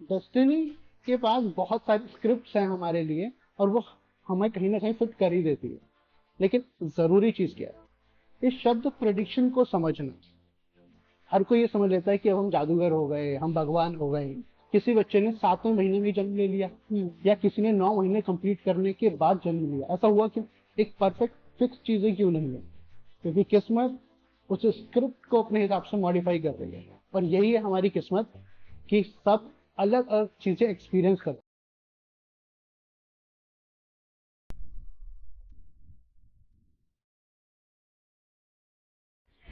Destiny के पास बहुत सारी स्क्रिप्ट्स हैं हमारे लिए और वो हमें कहीं ना कहीं फिट कर ही देती है। लेकिन जरूरी चीज क्या है, इस शब्द प्रेडिक्शन को समझना। हर कोई ये समझ लेता है कि अब हम जादूगर हो गए, हम भगवान हो गए। किसी बच्चे ने 7वें महीने में ही जन्म ले लिया, या किसी ने 9 महीने कंप्लीट करने के बाद जन्म लिया। ऐसा हुआ क्यों? एक परफेक्ट फिक्स चीजें क्यों नहीं है? क्योंकि किस्मत उस स्क्रिप्ट को अपने हिसाब से मॉडिफाई कर रही है। और यही है हमारी किस्मत, कि सब अलग अलग चीजें एक्सपीरियंस करते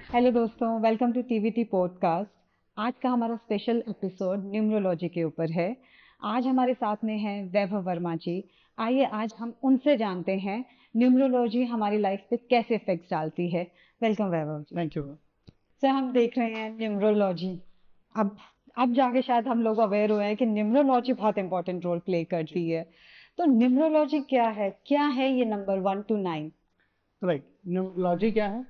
हेलो दोस्तों, वेलकम टू टीवीटी पॉडकास्ट। आज का हमारा स्पेशल एपिसोड न्यूमरोलॉजी के ऊपर है। आज हमारे साथ में हैं वैभव वर्मा जी। आइए आज हम उनसे जानते हैं न्यूमरोलॉजी हमारी लाइफ पे कैसे इफेक्ट्स डालती है। Welcome Vaibhav ji. Thank you. Sir, हम देख रहे हैं न्यूमरोलॉजी। अब अब जाके शायद हम लोग अवेयर हुए हैं कि न्यूमरोलॉजी बहुत इंपॉर्टेंट रोल प्ले करती है। तो न्यूमरोलॉजी क्या है ये नंबर 1 to 9? राइट, न्यूमरोलॉजी क्या है?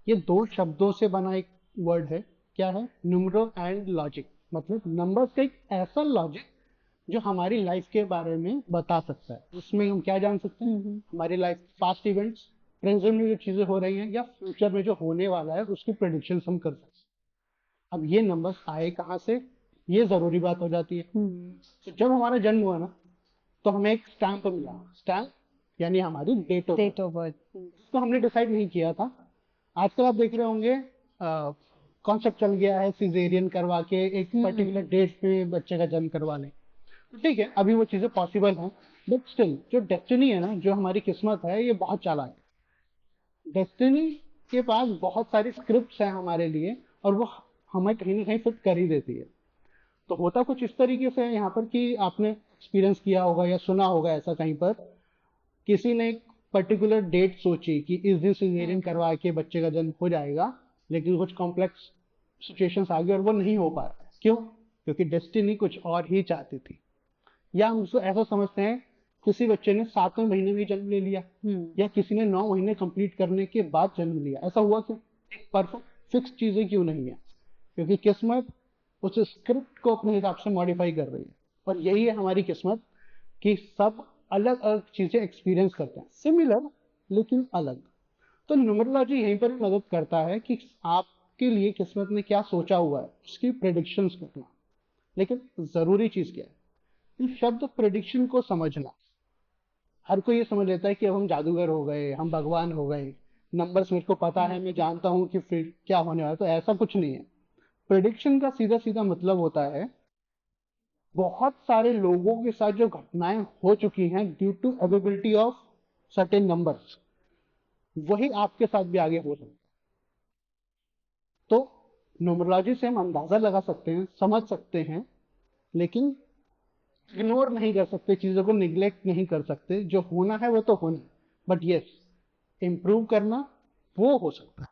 ये दो शब्दों से बना एक वर्ड है। क्या है? Numero and logic. मतलब नंबर्स का एक ऐसा लॉजिक जो हमारी लाइफ के बारे में बता सकता है। उसमें हम क्या जान सकते हैं? हमारी लाइफ पास्ट इवेंट्स, प्रेजेंट में जो चीजें हो रही हैं, या फ्यूचर में जो होने वाला है उसकी प्रेडिक्शन हम कर सकते हैं। अब ये नंबर्स आए कहाँ से, ये जरूरी बात हो जाती है। तो जब हमारा जन्म हुआ ना, तो हमें एक स्टैंप मिला। स्टैंप यानी हमारी date of birth. Date of birth. इसको हमने डिसाइड नहीं किया था। आजकल आप देख रहे होंगे, कॉन्सेप्ट चल गया है सिजेरियन करवा के एक पर्टिकुलर डेट पे बच्चे का जन्म करवा लें। तो ठीक है, अभी वो चीजें पॉसिबल हैं। बट स्टिल जो डेस्टिनी है ना, जो हमारी किस्मत है, ये बहुत चालाक है। डेस्टिनी के पास बहुत सारी स्क्रिप्ट्स हैं हमारे लिए, और वो हमें कहीं ना कहीं फिट कर ही देती है। तो होता कुछ इस तरीके से है यहाँ पर, कि आपने एक्सपीरियंस किया होगा या सुना होगा ऐसा कहीं पर। किसी ने एक पर्टिकुलर डेट सोची कि इस दिन सिजेरियन करवा के बच्चे का जन्म हो जाएगा, लेकिन कुछ कॉम्प्लेक्स सिचुएशंस आ गई और वो नहीं हो पा रहा। क्यों? क्योंकि डेस्टिनी कुछ और ही चाहती थी। या हम उसको ऐसा समझते हैं, किसी बच्चे ने 7वें महीने में ही जन्म ले लिया, या किसी ने 9 महीने कंप्लीट करने के बाद जन्म लिया। ऐसा हुआ क्यों? एक परफेक्ट फिक्स चीजें क्यों नहीं है? क्योंकि किस्मत उस स्क्रिप्ट को अपने हिसाब से मॉडिफाई कर रही है। और यही है हमारी किस्मत, कि सब अलग अलग चीजें एक्सपीरियंस करते हैं, सिमिलर लेकिन अलग। तो न्यूमरोलॉजी यहीं पर मदद करता है कि आपके लिए किस्मत ने क्या सोचा हुआ है उसकी प्रेडिक्शंस करना। लेकिन जरूरी चीज क्या है, इस शब्द प्रेडिक्शन को समझना। हर कोई ये समझ लेता है कि अब हम जादूगर हो गए, हम भगवान हो गए। नंबर्स मेरे को पता है, मैं जानता हूँ कि फिर क्या होने वाला है। तो ऐसा कुछ नहीं है। प्रेडिक्शन का सीधा सीधा मतलब होता है, बहुत सारे लोगों के साथ जो घटनाएं हो चुकी हैं due to availability of certain numbers, वही आपके साथ भी आगे हो सकता है। तो न्यूमरोलॉजी से हम अंदाजा लगा सकते हैं, समझ सकते हैं, लेकिन इग्नोर नहीं कर सकते, चीजों को निग्लेक्ट नहीं कर सकते। जो होना है वो तो होना, बट यस, इम्प्रूव करना वो हो सकता है।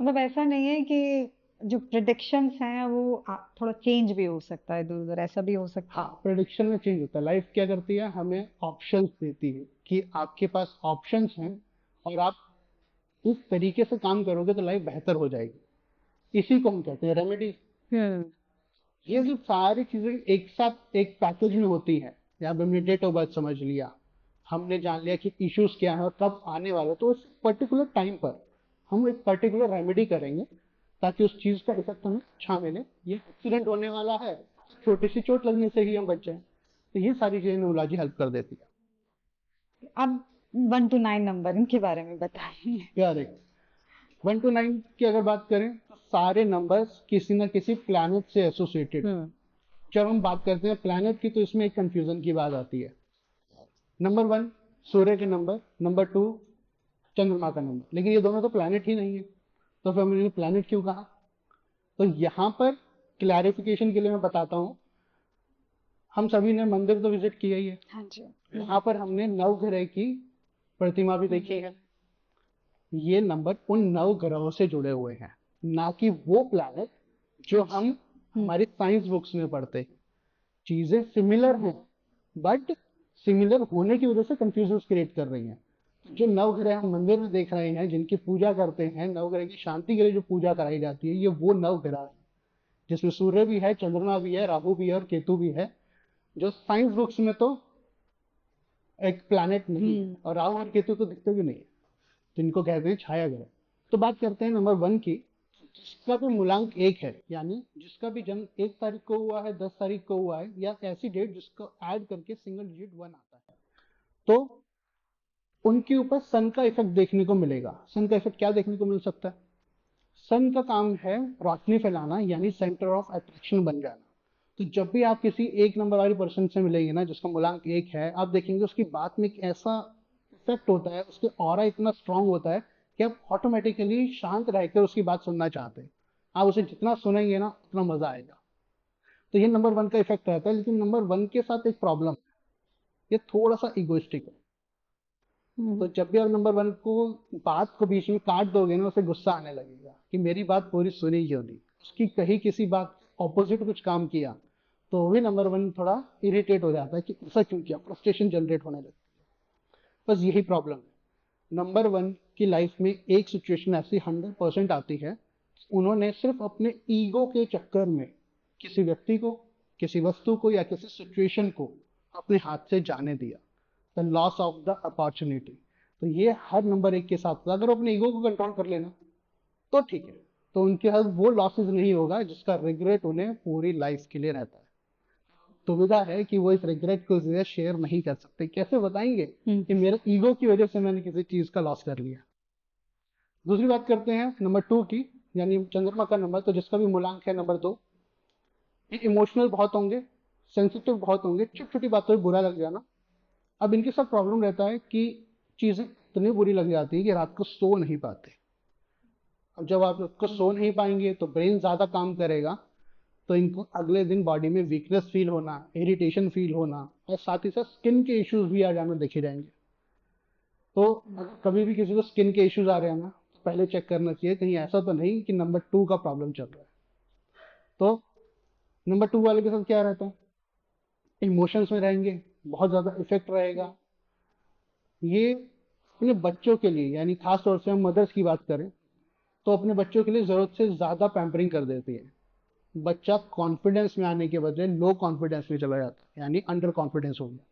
मतलब ऐसा नहीं है कि जो प्रिडिक्शंस हैं वो थोड़ा चेंज भी हो सकता है, इधर उधर ऐसा भी हो सकता हाँ, है। प्रेडिक्शन में चेंज होता है। लाइफ क्या करती है, हमें ऑप्शंस देती है कि आपके पास ऑप्शंस हैं, और आप इस तरीके से काम करोगे तो लाइफ बेहतर हो जाएगी। इसी को हम कहते हैं रेमेडी। हम्म। ये जो सारी चीजें एक साथ एक पैकेज में होती है। यहाँ पे हमने डेट ऑफ बर्थ समझ लिया, हमने जान लिया कि इश्यूज क्या है और कब आने वाले, तो उस पर्टिकुलर टाइम पर हम एक पर्टिकुलर रेमेडी करेंगे, ताकि उस चीज का इफेक्ट हमें अच्छा मिले। ये एक्सीडेंट होने वाला है, छोटी सी चोट लगने से ही हम बच जाए। तो ये सारी चीजें न्यूरोलॉजी हेल्प कर देती है। अब 1 to 9 नंबर इनके बारे में बताइए। करेक्ट। 1 to 9 की अगर बात करें, तो सारे नंबर्स किसी ना किसी प्लैनेट से एसोसिएटेड। हम्म। जब हम बात करते हैं प्लैनेट की, तो इसमें एक कंफ्यूजन की बात आती है। नंबर 1 सूर्य के नंबर, नंबर 2 चंद्रमा का नंबर, लेकिन ये दोनों तो प्लैनेट ही नहीं है। तो फिर हमने प्लैनेट क्यों कहा? तो यहाँ पर क्लैरिफिकेशन के लिए मैं बताता हूँ। हम सभी ने मंदिर तो विजिट किया ही है। हाँ जी। वहां पर हमने नवग्रह की प्रतिमा भी देखी है। ये नंबर उन नव ग्रहों से जुड़े हुए हैं, ना कि वो प्लैनेट जो हम हमारी साइंस बुक्स में पढ़ते हैं। चीजें सिमिलर हैं, बट सिमिलर होने की वजह से कंफ्यूजन क्रिएट कर रही हैं। जो नवग्रह हम मंदिर में देख रहे हैं, जिनकी पूजा करते हैं, नवग्रह की शांति के लिए जो पूजा कराई जाती है, ये वो नवग्रह है। जिसमें सूर्य भी है, चंद्रमा भी है, राहु भी है और केतु भी है, जो साइंस बुक्स में तो एक प्लैनेट नहीं है, और राहु और केतु तो दिखते भी नहीं है, तो इनको कहते हैं छाया ग्रह। तो बात करते हैं नंबर 1 की, जिसका भी मूलांक 1 है, यानी जिसका भी जन्म 1 तारीख को हुआ है, 10 तारीख को हुआ है, या ऐसी डेट जिसको ऐड करके सिंगल डिजिट 1 आता है, तो उनके ऊपर सन का इफेक्ट देखने को मिलेगा। सन का इफेक्ट क्या देखने को मिल सकता है? सन का काम है रोशनी फैलाना, यानी सेंटर ऑफ अट्रैक्शन बन जाना। तो जब भी आप किसी 1 नंबर वाली पर्सन से मिलेंगे ना, जिसका मूलांक 1 है, आप देखेंगे उसकी बात में एक ऐसा इफेक्ट होता है, उसके ऑरा इतना स्ट्रांग होता है कि आप ऑटोमेटिकली शांत रहकर उसकी बात सुनना चाहते हैं। आप उसे जितना सुनेंगे ना, उतना मजा आएगा। तो ये नंबर 1 का इफेक्ट रहता है। लेकिन नंबर 1 के साथ एक प्रॉब्लम, ये थोड़ा सा इगोइस्टिक है। तो जब भी आप नंबर 1 को बात को बीच में काट दोगे ना, उसे गुस्सा आने लगेगा कि मेरी बात पूरी सुनी क्यों नहीं, उसकी कही किसी बात ऑपोजिट कुछ काम किया, तो वो भी नंबर 1 थोड़ा इरिटेट हो जाता है कि ऐसा क्यों किया, फ्रस्ट्रेशन जनरेट होने लगती है। बस यही प्रॉब्लम है। नंबर 1 की लाइफ में एक सिचुएशन ऐसी 100% आती है, उन्होंने सिर्फ अपने ईगो के चक्कर में किसी व्यक्ति को, किसी वस्तु को या किसी सिचुएशन को अपने हाथ से जाने दिया, the loss of the opportunity. तो ये हर नंबर 1 के साथ होता है। अगर वो अपने ईगो को कंट्रोल कर लेना तो ठीक है, तो उनके साथ वो लॉसेस नहीं होगा जिसका रिग्रेट उन्हें पूरी लाइफ के लिए रहता है। दुविधा है कि वो इस रिग्रेट को शेयर नहीं कर सकते। कैसे बताएंगे कि मेरे ईगो की वजह से मैंने किसी चीज का लॉस कर लिया। दूसरी बात करते हैं नंबर 2 की, यानी चंद्रमा का नंबर, तो जिसका भी मूलांक है नंबर 2। ये इमोशनल बहुत होंगे, सेंसिटिव बहुत होंगे, छोटी छोटी बातों में बुरा लग जाना। अब इनके साथ प्रॉब्लम रहता है कि चीजें इतनी बुरी लग जाती है कि रात को सो नहीं पाते। अब जब आप रात को सो नहीं पाएंगे तो ब्रेन ज्यादा काम करेगा, तो इनको अगले दिन बॉडी में वीकनेस फील होना, इरिटेशन फील होना, और साथ ही साथ स्किन के इश्यूज भी आ जाना देखे जाएंगे। तो अगर कभी भी किसी को स्किन के इश्यूज आ रहे हैं ना, तो पहले चेक करना चाहिए कहीं ऐसा तो नहीं कि नंबर 2 का प्रॉब्लम चल रहा है। तो नंबर 2 वाले के साथ क्या रहता है? इमोशंस में रहेंगे, बहुत ज्यादा इफेक्ट रहेगा। ये अपने बच्चों के लिए, यानी खास तौर से हम मदर्स की बात करें, तो अपने बच्चों के लिए जरूरत से ज्यादा पैम्परिंग कर देती है। बच्चा कॉन्फिडेंस में आने के बदले लो कॉन्फिडेंस में चला जाता है, यानी अंडर कॉन्फिडेंस हो गया।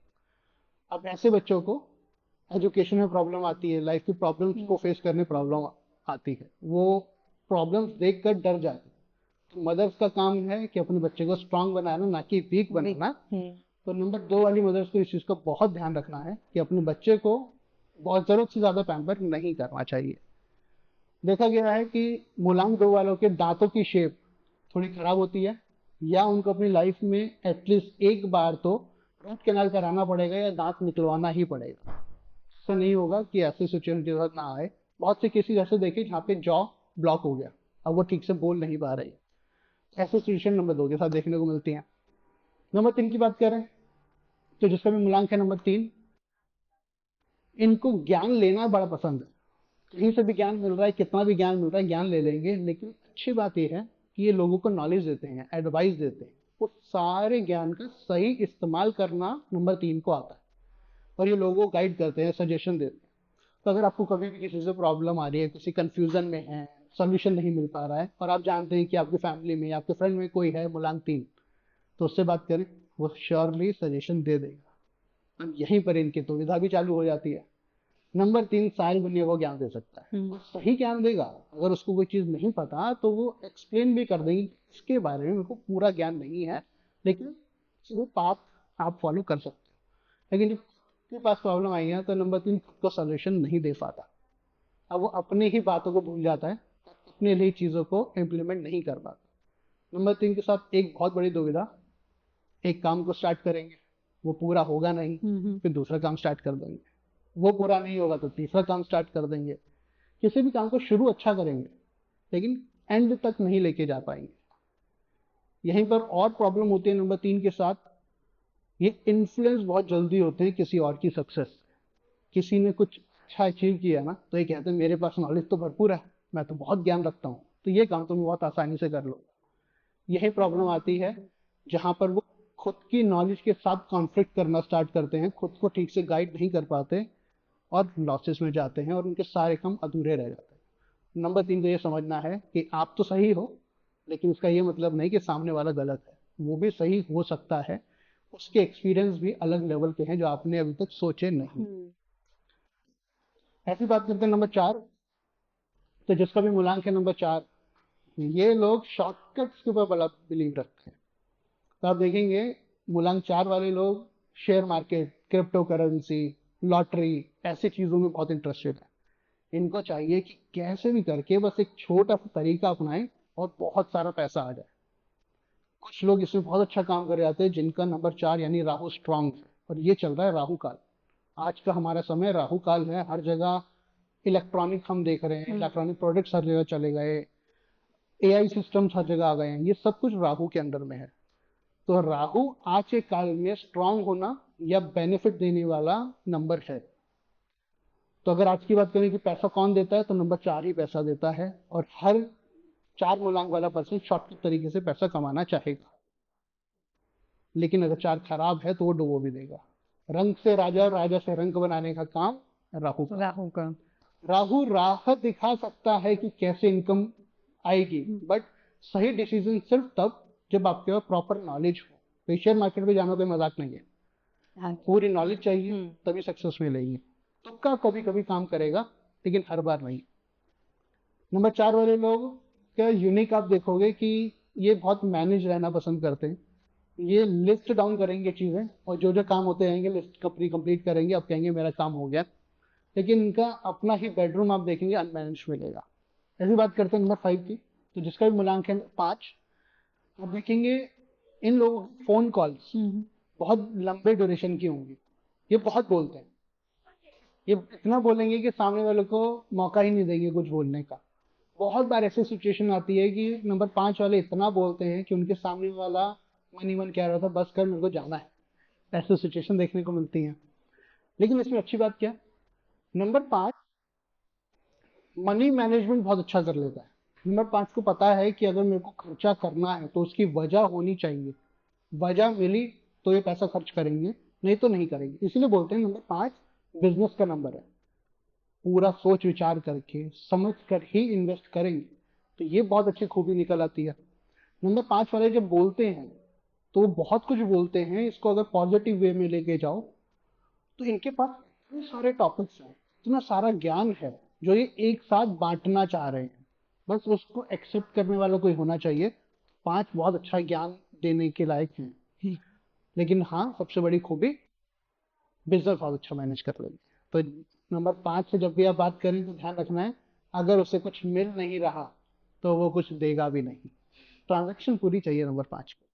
अब ऐसे बच्चों को एजुकेशन में प्रॉब्लम आती है, लाइफ की प्रॉब्लम्स को फेस करने प्रॉब्लम आती है, वो प्रॉब्लम्स देखकर डर जाते हैं। तो मदर्स का काम है कि अपने बच्चे को स्ट्रांग बनाना, ना कि वीक बनाना। तो नंबर 2 वाली मदर्स को इस चीज का बहुत ध्यान रखना है कि अपने बच्चे को बहुत जरूरत से ज्यादा पैम्पर नहीं करना चाहिए। देखा गया है कि मूलांक 2 वालों के दांतों की शेप थोड़ी खराब होती है, या उनको अपनी लाइफ में एटलीस्ट एक बार तो रूट कैनाल कराना पड़ेगा या दांत निकलवाना ही पड़ेगा। ऐसा नहीं होगा कि ऐसी सिचुएशन के साथ ना आए। बहुत से केसेस ऐसे देखे जहाँ पे जॉ ब्लॉक हो गया, अब वो ठीक से बोल नहीं पा रही। ऐसी सिचुएशन नंबर 2 के साथ देखने को मिलती है। नंबर 3 की बात करें, तो जिसका भी मूलांक है नंबर 3, इनको ज्ञान लेना बड़ा पसंद है। कहीं से भी ज्ञान मिल रहा है, कितना भी ज्ञान मिल रहा है, ज्ञान ले लेंगे। लेकिन अच्छी बात यह है कि ये लोगों को नॉलेज देते हैं, एडवाइस देते हैं। वो सारे ज्ञान का सही इस्तेमाल करना नंबर 3 को आता है, और ये लोगों को गाइड करते हैं, सजेशन देते हैं। तो अगर आपको कभी भी किसी से प्रॉब्लम आ रही है, किसी कंफ्यूजन में है, सोल्यूशन नहीं मिल पा रहा है, और आप जानते हैं कि आपकी फैमिली में, आपके फ्रेंड में कोई है मूलांक 3, तो उससे बात करें, वो श्योरली सजेशन दे देगा। अब यहीं पर इनकी दुविधा भी चालू हो जाती है। नंबर 3 सारी दुनिया को ज्ञान दे सकता है, वो सही ज्ञान देगा। अगर उसको कोई चीज नहीं पता तो वो एक्सप्लेन भी कर देंगे इसके बारे में मेरे को पूरा ज्ञान नहीं है, लेकिन वो पाथ आप फॉलो कर सकते हो। लेकिन जब आपके पास प्रॉब्लम आई है तो नंबर 3 खुद को सोल्यूशन नहीं दे पाता। अब वो अपनी ही बातों को भूल जाता है, अपने लिए चीजों को इम्प्लीमेंट नहीं कर पाता। नंबर 3 के साथ एक बहुत बड़ी दुविधा, एक काम को स्टार्ट करेंगे, वो पूरा होगा नहीं, फिर दूसरा काम स्टार्ट कर देंगे, वो पूरा नहीं होगा तो तीसरा काम स्टार्ट कर देंगे। किसी भी काम को शुरू अच्छा करेंगे, लेकिन एंड तक नहीं लेके जा पाएंगे। यहीं पर और प्रॉब्लम होती है नंबर 3 के साथ, ये इन्फ्लुएंस बहुत जल्दी होते हैं किसी और की सक्सेस। किसी ने कुछ अच्छा अचीव किया ना, तो ये कहते हैं मेरे पास नॉलेज तो भरपूर है, मैं तो बहुत ज्ञान रखता हूँ, तो ये काम तो मैं बहुत आसानी से कर लो। यही प्रॉब्लम आती है जहां पर वो खुद की नॉलेज के साथ कॉन्फ्लिक्ट करना स्टार्ट करते हैं, खुद को ठीक से गाइड नहीं कर पाते, और लॉसेस में जाते हैं, और उनके सारे काम अधूरे रह जाते हैं। नंबर 3 को ये समझना है कि आप तो सही हो, लेकिन उसका ये मतलब नहीं कि सामने वाला गलत है, वो भी सही हो सकता है, उसके एक्सपीरियंस भी अलग लेवल के हैं जो आपने अभी तक सोचे नहीं। ऐसी बात करते हैं नंबर 4, तो जिसका भी मूलांक है नंबर 4, ये लोग शॉर्टकट्स के ऊपर बड़ा बिलीव रखते हैं। तो आप देखेंगे मूलांक 4 वाले लोग share market, crypto currency, lottery, ऐसी चीजों में बहुत इंटरेस्टेड है। इनको चाहिए कि कैसे भी करके बस एक छोटा सा तरीका अपनाएं और बहुत सारा पैसा आ जाए। कुछ लोग इसमें बहुत अच्छा काम कर जाते हैं जिनका नंबर 4 यानी राहु स्ट्रांग है, और ये चल रहा है राहु काल। आज का हमारा समय राहु काल है, हर जगह इलेक्ट्रॉनिक हम देख रहे हैं, इलेक्ट्रॉनिक प्रोडक्ट्स हर जगह चले गए, एआई सिस्टम्स हर जगह आ गए हैं, ये सब कुछ राहु के अंडर में है। तो राहु आज के काल में स्ट्रांग होना या बेनिफिट देने वाला नंबर है। तो अगर आज की बात करें कि पैसा कौन देता है, तो नंबर 4 ही पैसा देता है, और हर 4 मूलांक वाला पर्सन शॉर्टकट तरीके से पैसा कमाना चाहेगा। लेकिन अगर 4 खराब है तो वो डुबो भी देगा। रंग से राजा और राजा से रंग बनाने का काम राहु का। राहु का। राहु राह दिखा सकता है कि कैसे इनकम आएगी, बट सही डिसीजन सिर्फ तब जब आपके पास प्रॉपर नॉलेज हो। तो शेयर मार्केट में जाना कोई मजाक नहीं है, हाँ। पूरी नॉलेज चाहिए तभी सक्सेस मिलेगी। तुक्का कभी कभी काम करेगा लेकिन हर बार नहीं। नंबर 4 वाले लोग क्या यूनिक आप देखोगे कि ये बहुत मैनेज रहना पसंद करते हैं। ये लिस्ट डाउन करेंगे चीजें, और जो जो काम होते रहेंगे लिस्ट कंप्लीट करेंगे, अब कहेंगे मेरा काम हो गया। लेकिन इनका अपना ही बेडरूम आप देखेंगे अनमैनेज मिलेगा। ऐसी बात करते हैं नंबर 5 की, तो जिसका भी मूलांक है 5। आप देखेंगे इन लोगों फोन कॉल्स बहुत लंबे ड्यूरेशन की होंगी। ये बहुत बोलते हैं, ये इतना बोलेंगे कि सामने वाले को मौका ही नहीं देंगे कुछ बोलने का। बहुत बार ऐसी सिचुएशन आती है कि नंबर 5 वाले इतना बोलते हैं कि उनके सामने वाला मन ही मन कह रहा था बस कर मेरे को जाना है। ऐसी सिचुएशन देखने को मिलती है। लेकिन इसमें अच्छी बात क्या है, नंबर 5 मनी मैनेजमेंट बहुत अच्छा कर लेता है। नंबर 5 को पता है कि अगर मेरे को खर्चा करना है तो उसकी वजह होनी चाहिए, वजह मिली तो ये पैसा खर्च करेंगे, नहीं तो नहीं करेंगे। इसीलिए बोलते हैं नंबर 5 बिजनेस का नंबर है। पूरा सोच विचार करके समझ कर ही इन्वेस्ट करेंगे तो ये बहुत अच्छी खूबी निकल आती है। नंबर 5 वाले जब बोलते हैं तो वो बहुत कुछ बोलते हैं। इसको अगर पॉजिटिव वे में लेके जाओ तो इनके पास इतने सारे टॉपिक्स हैं, इतना सारा ज्ञान है जो ये एक साथ बांटना चाह रहे हैं। बस उसको एक्सेप्ट करने वाला कोई होना चाहिए। 5 बहुत अच्छा ज्ञान देने के लायक हैं। लेकिन हाँ, सबसे बड़ी खूबी बिजनेस बहुत अच्छा मैनेज कर लेंगे। तो नंबर 5 से जब भी आप बात करें तो ध्यान रखना है, अगर उसे कुछ मिल नहीं रहा तो वो कुछ देगा भी नहीं। ट्रांजैक्शन पूरी चाहिए नंबर 5 को।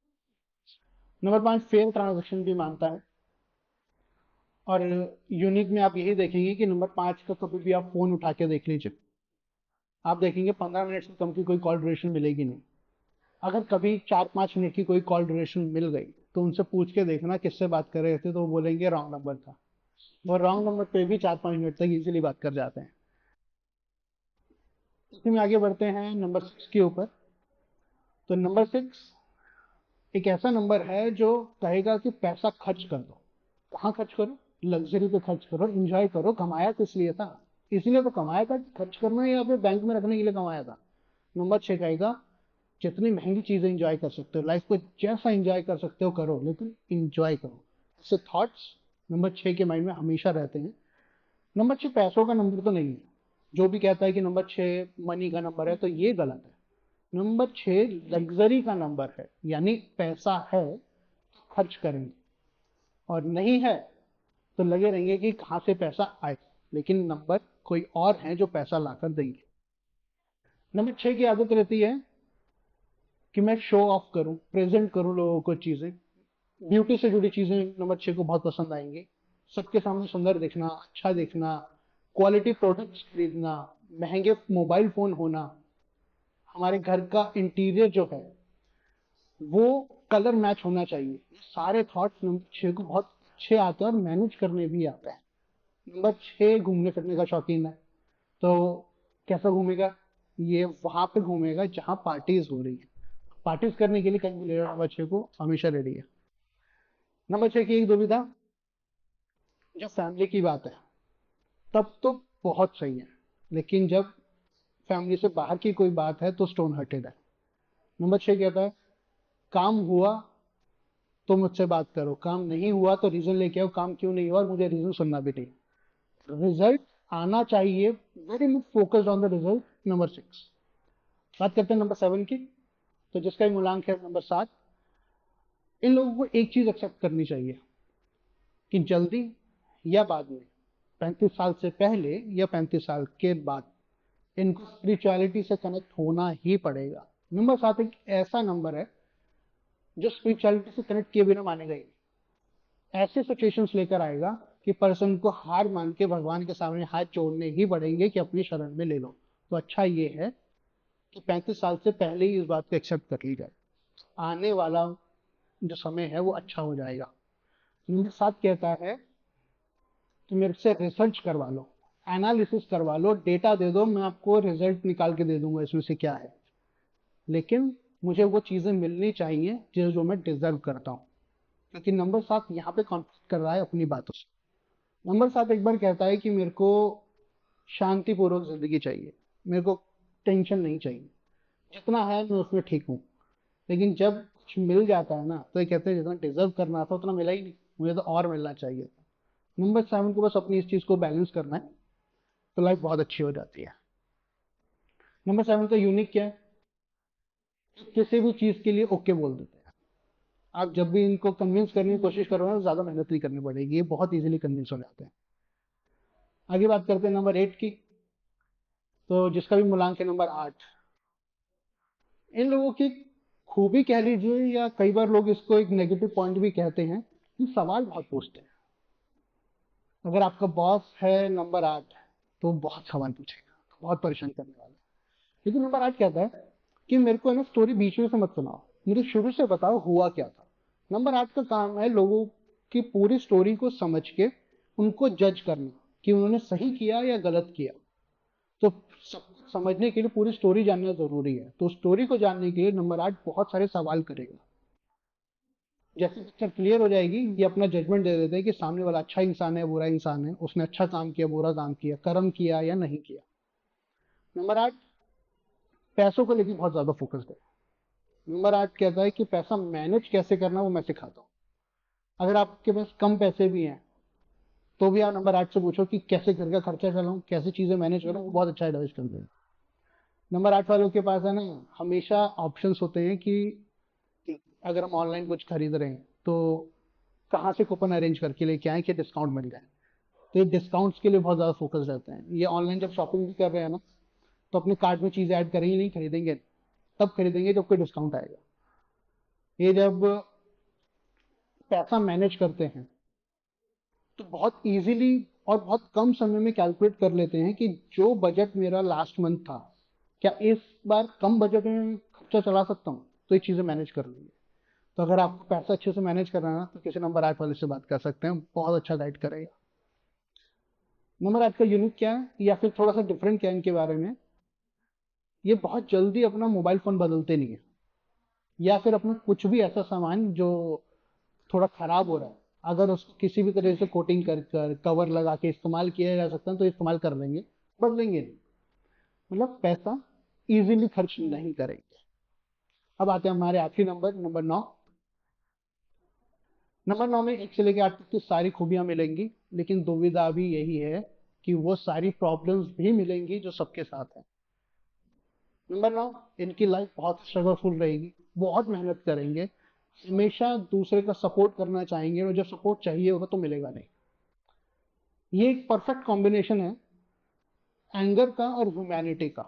नंबर 5 फेयर ट्रांजैक्शन भी मानता है। और यूनिक में आप यही देखेंगे कि नंबर 5 का कभी भी आप फोन उठा के देख लीजिए, आप देखेंगे 15 मिनट से कम की कोई कॉल ड्यूरेशन मिलेगी नहीं। अगर कभी 4-5 मिनट की कोई कॉल ड्यूरेशन मिल गई तो उनसे पूछ के देखना किससे बात कर रहे थे, तो वो बोलेंगे रॉन्ग नंबर था। वो रॉन्ग नंबर पे भी 4-5 मिनट तक इजीली बात कर जाते हैं। इसी में आगे बढ़ते हैं नंबर 6 के ऊपर। तो नंबर 6 एक ऐसा नंबर है जो कहेगा कि पैसा खर्च कर दो। कहाँ खर्च करो? लग्जरी पे खर्च करो, एंजॉय करो। कमाया किस लिए था? इसलिए तो कमाया था, खर्च करना या फिर बैंक में रखने के लिए कमाया था। नंबर 6 कहेगा जितनी महंगी चीजें एंजॉय कर सकते हो, लाइफ को जैसा एंजॉय कर सकते हो करो, लेकिन एंजॉय करो। ऐसे थॉट्स नंबर 6 के माइंड में हमेशा रहते हैं। नंबर 6 पैसों का नंबर तो नहीं है। जो भी कहता है कि नंबर 6 मनी का नंबर है तो ये गलत है। नंबर 6 लग्जरी का नंबर है, यानी पैसा है तो खर्च करेंगे, और नहीं है तो लगे रहेंगे कि कहाँ से पैसा आए। लेकिन नंबर कोई और है जो पैसा लाकर देंगे। नंबर 6 की आदत रहती है कि मैं शो ऑफ करूं, प्रेजेंट करूं लोगों को चीजें। ब्यूटी से जुड़ी चीजें नंबर 6 को बहुत पसंद आएंगी। सबके सामने सुंदर दिखना, अच्छा दिखना, क्वालिटी प्रोडक्ट्स खरीदना, महंगे मोबाइल फोन होना, हमारे घर का इंटीरियर जो है वो कलर मैच होना चाहिए। ये सारे थॉट्स नंबर 6 को बहुत अच्छे आते हैं और मैनेज करने भी आते हैं। नंबर 6 घूमने फिरने का शौकीन है। तो कैसा घूमेगा? ये वहां पे घूमेगा जहाँ पार्टीज हो रही है। पार्टीज करने के लिए कहीं भी ले जाओ, नंबर 6 को हमेशा रेडी है। नंबर 6 की एक दुविधा, जब फैमिली की बात है तब तो बहुत सही है, लेकिन जब फैमिली से बाहर की कोई बात है तो स्टोन हर्टेड है। नंबर 6 कहता है काम हुआ तो मुझसे बात करो, काम नहीं हुआ तो रीजन लेके आओ, काम क्यों नहीं हुआ और मुझे रीजन सुनना भी नहीं। रिजल्ट आना चाहिए, very much focused on the result. Number 6। बात करते हैं नंबर 7 की। तो जिसका भी मूलांक है नंबर 7, इन लोगों को एक चीज एक्सेप्ट करनी चाहिए कि जल्दी या बाद में, 35 साल से पहले या 35 साल के बाद, इनको स्पिरिचुअलिटी से कनेक्ट होना ही पड़ेगा। नंबर 7 एक ऐसा नंबर है जो स्पिरिचुअलिटी से कनेक्ट किए बिना मानेगा ही। ऐसे सिचुएशंस लेकर आएगा कि पर्सन को हार मान के भगवान के सामने हाथ जोड़ने ही पड़ेंगे कि अपनी शरण में ले लो। तो अच्छा ये है कि 35 साल से पहले ही इस बात को एक्सेप्ट कर ली जाए, आने वाला जो समय है वो अच्छा हो जाएगा। नंबर 7 कहता है कि मेरे से रिसर्च करवा लो, एनालिसिस करवा लो, डेटा दे दो, मैं आपको रिजल्ट निकाल के दे दूंगा इसमें से क्या है, लेकिन मुझे वो चीजें मिलनी चाहिए जो मैं डिजर्व करता हूँ। क्योंकि नंबर 7 यहाँ पे कॉन्फ्लिक्ट कर रहा है अपनी बातों से। नंबर 7 एक बार कहता है कि मेरे को शांतिपूर्वक जिंदगी चाहिए, मेरे को टेंशन नहीं चाहिए, जितना है मैं उसमें ठीक हूँ। लेकिन जब कुछ मिल जाता है ना तो ये कहते हैं जितना डिजर्व करना था उतना मिला ही नहीं, मुझे तो और मिलना चाहिए था। नंबर 7 को बस अपनी इस चीज को बैलेंस करना है तो लाइफ बहुत अच्छी हो जाती है। नंबर 7 का यूनिक क्या है, किसी भी चीज के लिए ओके बोल देते हैं। आप जब भी इनको कन्विंस करने की कोशिश करो ना तो ज्यादा मेहनत नहीं करनी पड़ेगी, ये बहुत इजीली कन्विंस हो जाते हैं। आगे बात करते हैं नंबर 8 की। तो जिसका भी मूलांक है नंबर 8। इन लोगों की खूबी कह लीजिए या कई बार लोग इसको एक नेगेटिव पॉइंट भी कहते हैं, ये सवाल बहुत पूछते हैं। अगर आपका बॉस है नंबर 8 तो बहुत सवाल पूछेगा, बहुत परेशान करने वाला है। लेकिन नंबर 8 कहता है कि मेरे को है ना स्टोरी बीच में से मत सुनाओ, मुझे शुरू से बताओ हुआ क्या था। नंबर 8 का काम है लोगों की पूरी स्टोरी को समझ के उनको जज करना कि उन्होंने सही किया या गलत किया। तो सब कुछ समझने के लिए पूरी स्टोरी जानना जरूरी है। तो स्टोरी को जानने के लिए नंबर 8 बहुत सारे सवाल करेगा। जैसे पिक्चर क्लियर हो जाएगी ये अपना जजमेंट दे देते हैं कि सामने वाला अच्छा इंसान है बुरा इंसान है, उसने अच्छा काम किया बुरा काम किया, कर्म किया या नहीं किया। नंबर 8 पैसों को लेकर बहुत ज्यादा फोकस्ड है। नंबर 8 कहता है कि पैसा मैनेज कैसे करना वो मैं सिखाता हूँ। अगर आपके पास कम पैसे भी हैं तो भी आप नंबर 8 से पूछो कि कैसे घर का खर्चा चलाऊं, कैसे चीजें मैनेज करूं, वो बहुत अच्छा एडवाइस कर देगा। नंबर 8 वालों के पास है ना हमेशा ऑप्शंस होते हैं कि अगर हम ऑनलाइन कुछ खरीद रहे हैं तो कहाँ से कूपन अरेंज करके लेके आए कि डिस्काउंट मिल जाए। तो ये डिस्काउंट्स के लिए बहुत ज्यादा फोकस रहते हैं। ये ऑनलाइन जब शॉपिंग भी कर रहे हैं ना तो अपने कार्ट में चीजें ऐड करेंगे नहीं, खरीदेंगे तब खरीदेंगे जब कोई डिस्काउंट आएगा। ये जब पैसा मैनेज करते हैं तो बहुत इजीली और बहुत कम समय में कैलकुलेट कर लेते हैं कि जो बजट मेरा लास्ट मंथ था क्या इस बार कम बजट में खर्चा चला सकता हूँ, तो ये चीजें मैनेज कर लेंगे। तो अगर आपको पैसा अच्छे से मैनेज करना है ना तो किसी नंबर 8 वाले से बात कर सकते हैं, बहुत अच्छा गाइड करेगा। नंबर 8 का यूनिक क्या है या फिर थोड़ा सा डिफरेंट क्या है इनके बारे में, ये बहुत जल्दी अपना मोबाइल फोन बदलते नहीं है, या फिर अपना कुछ भी ऐसा सामान जो थोड़ा खराब हो रहा है अगर उसको किसी भी तरह से कोटिंग कर कर कवर लगा के इस्तेमाल किया जा सकता है तो इस्तेमाल कर लेंगे, बदलेंगे नहीं। मतलब पैसा इजीली खर्च नहीं करेंगे। अब आते हैं हमारे आखिरी नंबर, नंबर 9। नंबर 9 में 1 से लेकर 8 तक की सारी खूबियां मिलेंगी, लेकिन दुविधा भी यही है कि वो सारी प्रॉब्लम्स भी मिलेंगी जो सबके साथ है। नंबर 9 इनकी लाइफ बहुत स्ट्रगलफुल रहेगी, बहुत मेहनत करेंगे, हमेशा दूसरे का सपोर्ट करना चाहेंगे और जब सपोर्ट चाहिए होगा तो मिलेगा नहीं। ये एक परफेक्ट कॉम्बिनेशन है एंगर का और ह्यूमैनिटी का।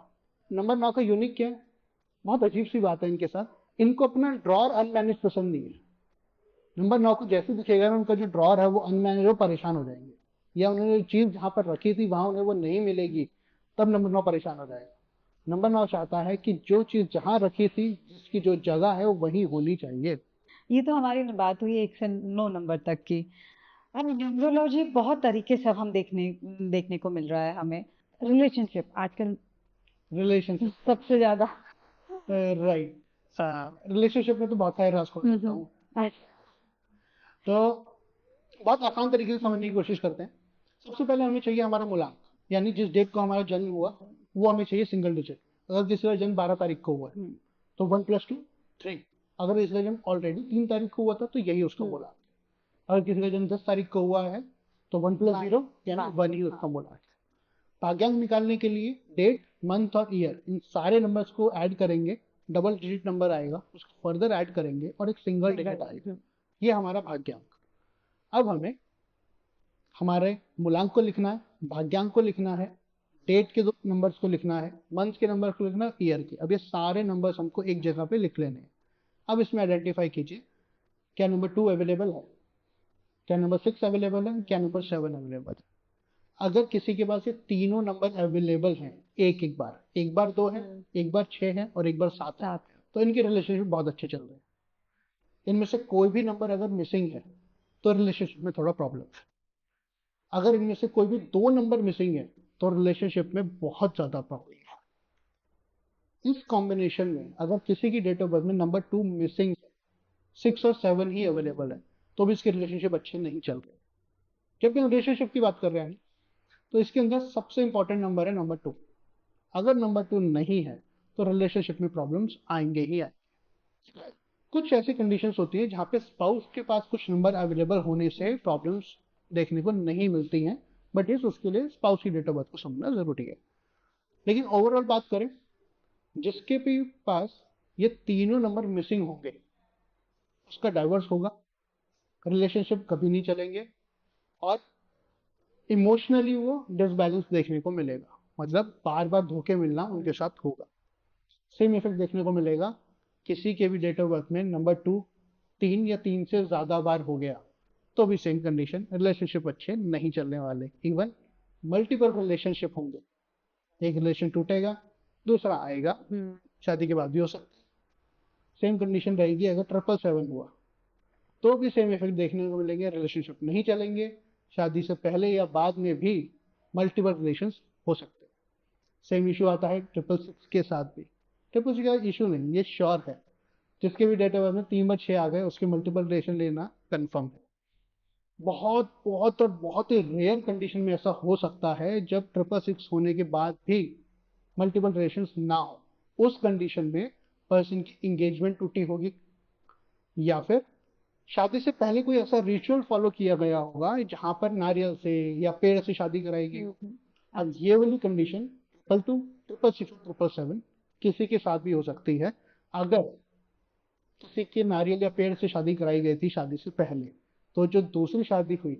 नंबर 9 का यूनिक क्या है, बहुत अजीब सी बात है इनके साथ, इनको अपना ड्रॉर अनमैनेज पसंद नहीं है। नंबर 9 को जैसे दिखेगा ना उनका जो ड्रॉर है वो अनमैनेज, वो परेशान हो जाएंगे, या उन्होंने चीज जहां पर रखी थी वहां उन्हें वो नहीं मिलेगी, तब नंबर 9 परेशान हो जाएगा। नंबर 9 चाहता है कि जो चीज जहां रखी थी, जिसकी जो जगह है वो वही होनी चाहिए। ये तो हमारी बात हुई 1 से 9 नंबर तक की। और न्यूमरोलॉजी बहुत तरीके से अब हम देखने को मिल रहा है हमें। रिलेशनशिप आजकल रिलेशनशिप, सबसे ज्यादा। राइट, रिलेशनशिप में तो बहुत सारे राज खोल सकता हूँ। अच्छा, तो बहुत आसान तरीके से समझने की कोशिश करते हैं। सबसे पहले हमें चाहिए हमारा मूलांक, यानी जिस डेट को हमारा जन्म हुआ वो हमें चाहिए सिंगल डिजिट। अगर किसी का जन्म 12 तारीख को हुआ है तो 1 + 2 3। अगर इसका जन्म ऑलरेडी 3 तारीख को हुआ था तो यही उसका बोला। अगर किसी का जन्म 10 तारीख को हुआ है तो 1 + 0 यानी 1 ही उसका बोला। भाग्यांक निकालने के लिए डेट, मंथ और ईयर, इन सारे नंबर्स को ऐड करेंगे, डबल डिजिट नंबर आएगा, उसको फर्दर ऐड करेंगे और एक सिंगल डिजिट आएगा। ये हमारा भाग्यांक। अब हमें हमारे मूलांक को लिखना है, भाग्यांक को लिखना है, डेट के 2 नंबर्स को लिखना है, मंथ के नंबर को लिखना है, ईयर के। अब ये सारे नंबर्स हमको एक जगह पे लिख लेने हैं। अब इसमें आइडेंटिफाई कीजिए, क्या नंबर 2 अवेलेबल है, क्या नंबर 6 अवेलेबल है, क्या नंबर 7 अवेलेबल है। अगर किसी के पास ये तीनों नंबर अवेलेबल हैं, एक बार 2 है, एक बार 6 है और एक बार 7 है, तो इनके रिलेशनशिप बहुत अच्छे चल रहे हैं। इनमें से कोई भी नंबर अगर मिसिंग है तो रिलेशनशिप में थोड़ा प्रॉब्लम है। अगर इनमें से कोई भी 2 नंबर मिसिंग है तो रिलेशनशिप में बहुत ज्यादा प्रॉब्लम है। इस कॉम्बिनेशन में अगर किसी की डेट ऑफ बर्थ में नंबर 2 मिसिंग, 6 और 7 ही अवेलेबल है, तो भी इसके रिलेशनशिप अच्छे नहीं चल रहे। जबकि हम रिलेशनशिप की बात कर रहे हैं, तो इसके अंदर सबसे इंपॉर्टेंट नंबर है नंबर 2। अगर नंबर 2 नहीं है तो रिलेशनशिप में प्रॉब्लम्स आएंगे ही आएंगे। कुछ ऐसी कंडीशंस होती है जहाँ पे स्पाउस के पास कुछ नंबर अवेलेबल होने से प्रॉब्लम्स देखने को नहीं मिलती हैं, बट इस उसके लिए स्पाउस की डेट ऑफ बर्थ को समझना जरूरी है। लेकिन ओवरऑल बात करें, जिसके भी पास ये तीनों नंबर मिसिंग होंगे उसका डाइवर्स होगा, रिलेशनशिप कभी नहीं चलेंगे और इमोशनली वो डिसबैलेंस देखने को मिलेगा। मतलब बार बार धोखे मिलना उनके साथ होगा। सेम इफेक्ट देखने को मिलेगा, किसी के भी डेट ऑफ बर्थ में नंबर 2 3 या 3 से ज्यादा बार हो गया तो भी सेम कंडीशन, रिलेशनशिप अच्छे नहीं चलने वाले। इवन मल्टीपल रिलेशनशिप होंगे, एक रिलेशन टूटेगा, दूसरा आएगा, शादी के बाद भी हो सकता है। सेम कंडीशन रहेगी अगर 777 हुआ तो भी सेम इफेक्ट देखने को मिलेंगे, रिलेशनशिप नहीं चलेंगे, शादी से पहले या बाद में भी मल्टीपल रिलेशंस हो सकते हैं। सेम इशू आता है 666 के साथ भी। 666 का इशू नहीं, ये श्योर है, जिसके भी डेट ऑफ बर्थ में 3 व 6 आ गए उसके मल्टीपल रिलेशन लेना कंफर्म है। बहुत बहुत और बहुत ही रेयर कंडीशन में ऐसा हो सकता है जब 666 होने के बाद भी मल्टीपल रिलेशंस ना हो। उस कंडीशन में पर्सन की एंगेजमेंट टूटी होगी या फिर शादी से पहले कोई ऐसा रिचुअल फॉलो किया गया होगा जहां पर नारियल से या पेड़ से शादी कराई गई होगी। अब ये वाली कंडीशन 222 666 777 किसी के साथ भी हो सकती है अगर किसी के नारियल या पेड़ से शादी कराई गई थी शादी से पहले। तो जो दूसरी शादी हुई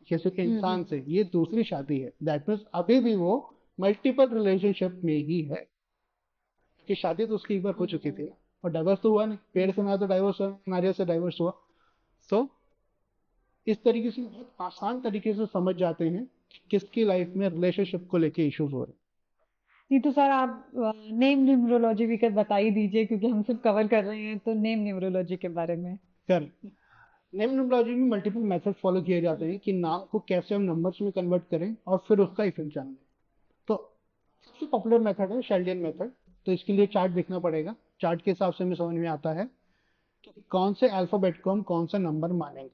किसी के इंसान से, ये दूसरी शादी है, दैट मीन्स अभी भी वो मल्टीपल रिलेशनशिप में ही है कि शादी तो उसकी एक बार हो चुकी थी और डाइवर्स तो हुआ नहीं, पेड़ से ना तो डाइवर्स हुआ, नारियल से डाइवर्स हुआ। तो इस तरीके से बहुत आसान तरीके से समझ जाते हैं कि किसकी लाइफ में रिलेशनशिप को लेके इश्यूज हो रहे हैं। नहीं तो सर आप नेम न्यूमरोलॉजी भी कर बता ही दीजिए, क्योंकि हम सब कवर कर रहे हैं, तो नेम न्यूमरोलॉजी के बारे में। करेक्ट। नेम न्यूमरोलॉजी में मल्टीपल मेथड फॉलो किए जाते हैं कि नाम को कैसे हम नंबर्स में कन्वर्ट करें और फिर उसका इफेक्ट जानें। तो सबसे पॉपुलर मेथड है शेल्डियन मेथड। तो इसके लिए चार्ट देखना पड़ेगा, चार्ट के हिसाब से हमें समझ में आता है कि कौन से अल्फाबेट को हम कौन सा नंबर मानेंगे।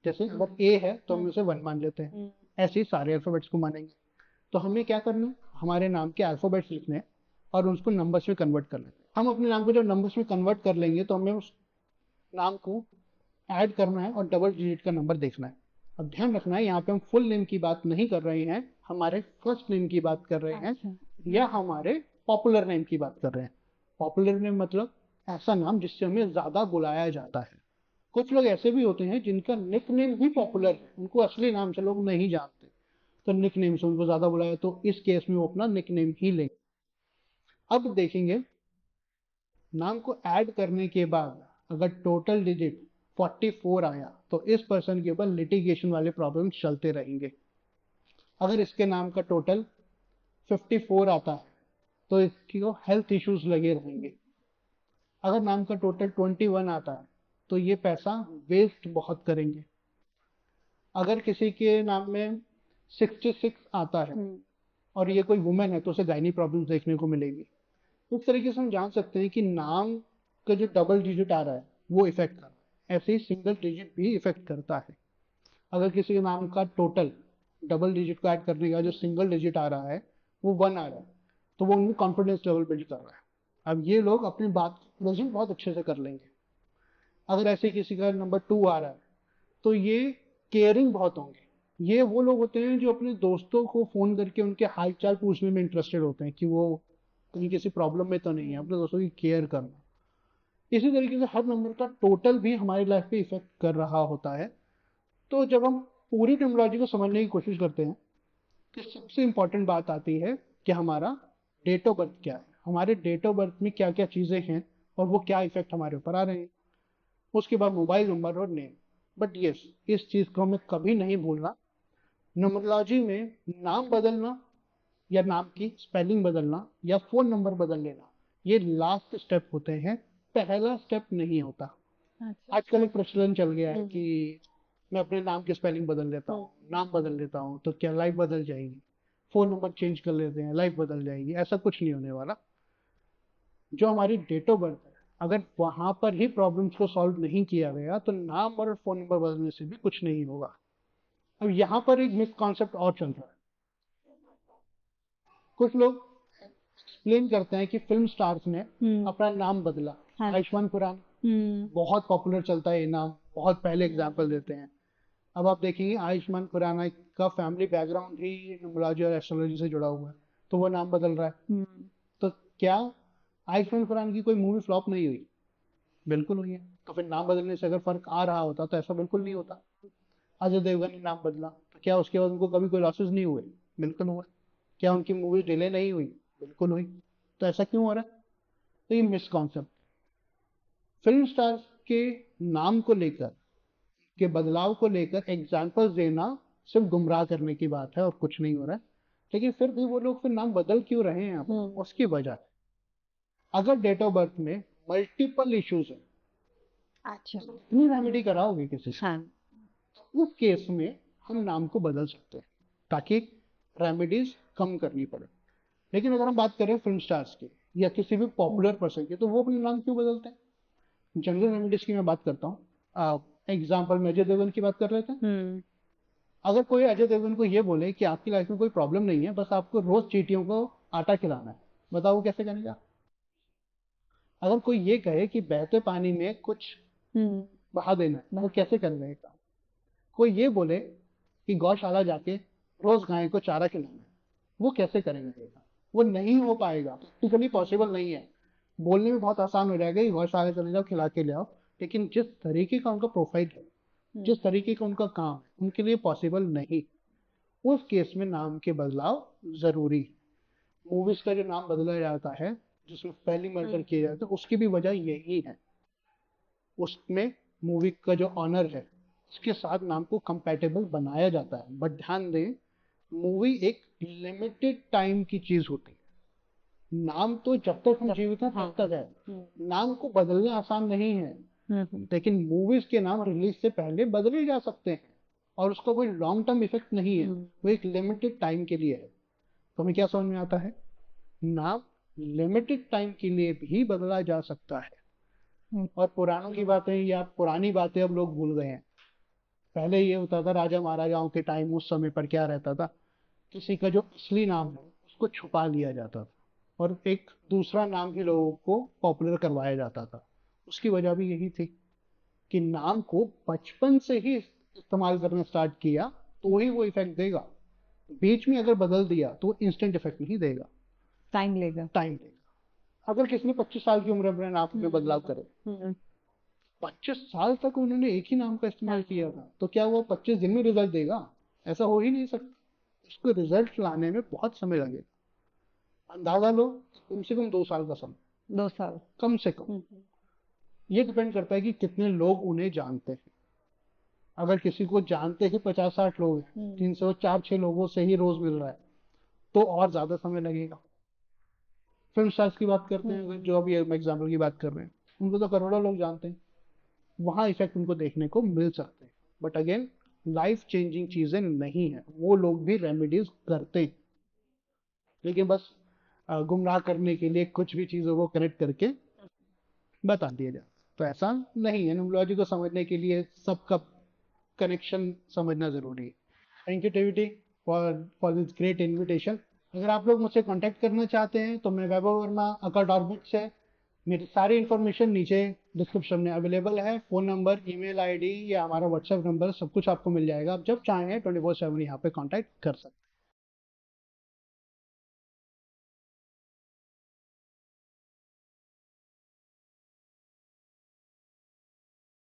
जैसे अगर ए है तो हम उसे 1 मान लेते हैं, ऐसे ही सारे अल्फाबेट्स को मानेंगे। तो हमें क्या करना है, हमारे नाम के अल्फाबेट्स लिखने हैं और उसको नंबर्स में कन्वर्ट करना है। हम अपने नाम को जब नंबर्स में कन्वर्ट कर लेंगे तो हमें उस नाम को ऐड करना है और डबल डिजिट का नंबर देखना है। अब ध्यान रखना है, यहाँ पे हम फुल नेम की बात नहीं कर रहे हैं, हमारे फर्स्ट नेम की बात कर रहे हैं या हमारे पॉपुलर नेम की बात कर रहे हैं। पॉपुलर नेम मतलब ऐसा नाम जिससे हमें ज्यादा बुलाया जाता है। कुछ लोग ऐसे भी होते हैं जिनका निक नेम ही पॉपुलर है, उनको असली नाम से लोग नहीं जानते, तो निक नेम से उनको ज्यादा बुलाया, तो इस केस में वो अपना निक नेम ही लेंगे। अब देखेंगे नाम को ऐड करने के बाद अगर टोटल डिजिट 44 आया तो इस पर्सन के ऊपर लिटिगेशन वाले प्रॉब्लम चलते रहेंगे। अगर इसके नाम का टोटल 54 आता है तो इसको हेल्थ इश्यूज लगे रहेंगे। अगर नाम का टोटल 21 आता है तो ये पैसा वेस्ट बहुत करेंगे। अगर किसी के नाम में 66 आता है और ये कोई वुमेन है तो उसे गायनी प्रॉब्लम्स देखने को मिलेगी। इस तरीके से हम जान सकते हैं कि नाम का जो डबल डिजिट आ रहा है वो इफेक्ट कर रहा है, ऐसे ही सिंगल डिजिट भी इफेक्ट करता है। अगर किसी के नाम का टोटल डबल डिजिट को ऐड करने का जो सिंगल डिजिट आ रहा है वो 1 आ रहा है तो वो उनमें कॉन्फिडेंस लेवल बिल्ड कर रहा है। अब ये लोग अपनी बात प्रेजेंट बहुत अच्छे से कर लेंगे। अगर ऐसे किसी का नंबर 2 आ रहा है तो ये केयरिंग बहुत होंगे। ये वो लोग होते हैं जो अपने दोस्तों को फोन करके उनके हाल चाल पूछने में इंटरेस्टेड होते हैं कि वो कहीं किसी प्रॉब्लम में तो नहीं है, अपने दोस्तों की केयर करना। इसी तरीके से हर नंबर का टोटल भी हमारी लाइफ पे इफेक्ट कर रहा होता है। तो जब हम पूरी टेक्नोलॉजी को समझने की कोशिश करते हैं तो सबसे इंपॉर्टेंट बात आती है कि हमारा डेट ऑफ बर्थ क्या है, हमारे डेट ऑफ बर्थ में क्या क्या चीजें हैं और वो क्या इफेक्ट हमारे ऊपर आ रहे हैं। उसके बाद मोबाइल नंबर और नेम। बट यस, इस चीज को हमें कभी नहीं भूलना, न्यूमरोलॉजी में नाम बदलना या नाम की स्पेलिंग बदलना या फोन नंबर बदल लेना ये लास्ट स्टेप होते हैं, पहला स्टेप नहीं होता। अच्छा। आजकल एक प्रचलन चल गया है कि मैं अपने नाम की स्पेलिंग बदल लेता हूँ, नाम बदल लेता हूँ तो क्या लाइफ बदल जाएगी, फोन नंबर चेंज कर लेते हैं लाइफ बदल जाएगी। ऐसा कुछ नहीं होने वाला। जो हमारी डेट ऑफ बर्थ है, अगर वहां पर ही प्रॉब्लम्स को सॉल्व नहीं किया गया तो नाम और फोन नंबर बदलने से भी कुछ नहीं होगा। अब यहाँ पर एक मिसकॉन्सेप्ट और चल रहा है। कुछ लोग एक्सप्लेन करते हैं कि फिल्म स्टार्स ने अपना नाम बदला। हाँ। आयुष्मान खुराना बहुत पॉपुलर चलता है ये नाम, बहुत पहले एग्जाम्पल देते हैं। अब आप देखेंगे आयुष्मान खुराना का फैमिली बैकग्राउंड ही न्यूमरोलॉजी और एस्ट्रोलॉजी से जुड़ा हुआ है, तो वो नाम बदल रहा है। तो क्या आयुष्मान खुराना की कोई मूवी फ्लॉप नहीं हुई? बिल्कुल हुई है। तो फिर नाम बदलने से अगर फर्क आ रहा होता तो ऐसा बिल्कुल नहीं होता। अजय देवगन ने नाम बदला तो क्या उसके बाद उनको कभी कोई लॉसेस नहीं हुए? बिल्कुल हुआ। क्या उनकी मूवी डिले नहीं हुई? बिल्कुल हुई। तो ऐसा क्यों हो रहा है? तो ये मिसकॉन्सेप्ट फिल्म स्टार्स के नाम को लेकर, के बदलाव को लेकर एग्जाम्पल्स देना सिर्फ गुमराह करने की बात है और कुछ नहीं हो रहा है। लेकिन फिर भी वो लोग फिर नाम बदल क्यों रहे हैं? यहाँ पर उसकी वजह, अगर डेट ऑफ बर्थ में मल्टीपल इश्यूज है, अच्छा। इतनी रेमेडी कराओगे किसी से, हाँ। उस केस में हम नाम को बदल सकते हैं ताकि रेमेडीज कम करनी पड़े। लेकिन अगर हम बात करें फिल्म स्टार्स की या किसी भी पॉपुलर पर्सन की, तो वो अपने नाम क्यों बदलते हैं? जनरल रेमेडीज की मैं बात करता हूँ। एग्जाम्पल में अजय देवगन की बात कर लेते हैं। अगर कोई अजय देवगन को ये बोले कि आपकी लाइफ में कोई प्रॉब्लम नहीं है, बस आपको रोज चींटियों को आटा खिलाना है, बताओ वो कैसे करेगा? अगर कोई ये कहे कि बहते पानी में कुछ बहा देना है, वो कैसे करेगा ये काम? कोई ये बोले कि गौशाला जाके रोज गाय को चारा खिलाना है, वो कैसे करेगा ये काम? वो नहीं हो पाएगा, प्रैक्टिकली पॉसिबल नहीं है। बोलने में बहुत आसान हो जाएगा कि गौशाला चले जाओ खिला के ले आओ, लेकिन जिस तरीके का उनका प्रोफाइल है, जिस तरीके का उनका काम है, उनके लिए पॉसिबल नहीं। उस केस में नाम के बदलाव जरूरी। मूवीज का जो नाम बदला जाता है, जिसमें पहली मर्डर किया जाता है, उसकी भी वजह यही है। उसमें मूवी का जो ऑनर है उसके साथ नाम को कंपैटिबल बनाया जाता है। बट ध्यान दें, मूवी एक लिमिटेड टाइम की चीज होती है। नाम तो जब तक हम जीवित हैं तब तक है। नाम को बदलना आसान नहीं है, लेकिन मूवीज के नाम रिलीज से पहले बदले जा सकते हैं और उसका कोई लॉन्ग टर्म इफेक्ट नहीं है, वो एक लिमिटेड टाइम के लिए है। तो हमें क्या समझ में आता है? नाम लिमिटेड टाइम के लिए भी बदला जा सकता है। और पुराणों की बातें या पुरानी बातें अब लोग भूल गए हैं। पहले ये होता था, राजा महाराजाओं के टाइम उस समय पर क्या रहता था, किसी का जो असली नाम है उसको छुपा लिया जाता था और एक दूसरा नाम ही लोगों को पॉपुलर करवाया जाता था। उसकी वजह भी यही थी कि नाम को बचपन से ही इस्तेमाल करना स्टार्ट किया तो ही वो इफेक्ट देगा। बीच में अगर बदल दिया तो इंस्टेंट इफेक्ट नहीं देगा, टाइम लेगा। टाइम देगा। अगर किसी ने 25 साल की उम्र में नाम में बदलाव करे, 25 साल तक उन्होंने एक ही नाम का इस्तेमाल किया था, तो क्या वो 25 दिन में रिजल्ट देगा? ऐसा हो ही नहीं सकता। उसको रिजल्ट लाने में बहुत समय लगेगा। अंदाजा लो, कम से कम 2 साल का समय, 2 साल। कम से कम। ये डिपेंड करता है कि कितने लोग उन्हें जानते हैं। अगर किसी को जानते ही 50-60 लोग हैं, 304-6 लोगों से ही रोज मिल रहा है, तो और ज्यादा समय लगेगा। फिल्म स्टार्स की बात करते हैं, जो अभी हम एग्जाम्पल की बात कर रहे हैं, उनको तो करोड़ों लोग जानते हैं, वहां इफेक्ट उनको देखने को मिल सकते हैं। बट अगेन, लाइफ चेंजिंग चीजें नहीं है, वो लोग भी रेमेडीज करते हैं, लेकिन बस गुमराह करने के लिए कुछ भी चीजों को कनेक्ट करके बता दिया जाए। तो ऐसा नहीं है। न्यूमरोलॉजी को समझने के लिए सबका कनेक्शन समझना जरूरी है। Thank you TVT for this great invitation. अगर आप लोग मुझसे कांटेक्ट करना चाहते हैं तो मैं वैभव वर्मा acca.bit से, मेरी सारी इन्फॉर्मेशन नीचे डिस्क्रिप्शन में अवेलेबल है। फ़ोन नंबर, ईमेल आईडी या हमारा व्हाट्सएप नंबर सब कुछ आपको मिल जाएगा। आप जब चाहें 24/7 यहाँ पे कांटेक्ट कर सकते हैं।